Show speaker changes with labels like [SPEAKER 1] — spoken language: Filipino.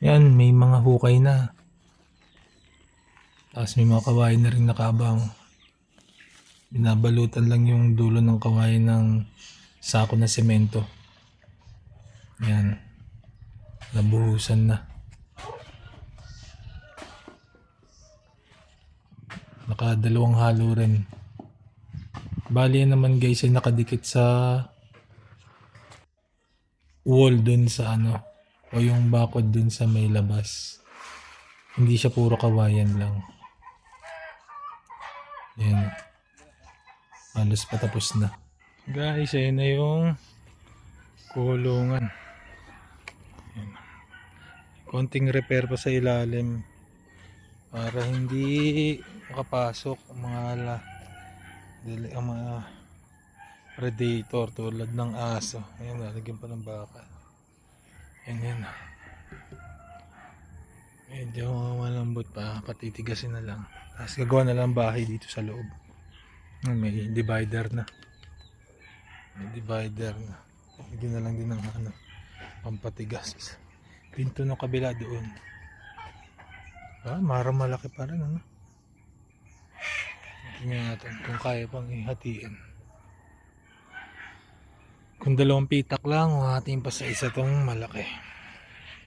[SPEAKER 1] Yan, may mga hukay na. Tapos may mga kawayan na rin nakabang. Binabalutan lang yung dulo ng kawayan ng sako na semento. Yan, nabuhusan na. Nakadalawang halo rin. Bali yan naman guys ay nakadikit sa wall dun sa ano, o yung bakod dun sa may labas. Hindi siya puro kawayan lang. Yan. Halos patapos na. Guys, ayun na yung kulungan. Yan. Konting repair pa sa ilalim para hindi makapasok ang mga predator tulad ng aso. Ayan, lalagyan pa ng baka. Yan. Medyo malambot pa, patitigasin na lang. Tapos gagawa na lang bahay dito sa loob. May divider na. Lagyan na lang din ng pampatigas. Pinto ng kabila doon. Malaki pa rin ano. Tingnan natin kung kaya pang ihatiin. Kung dalawang pitak lang, hatiin pa sa isa tong malaki.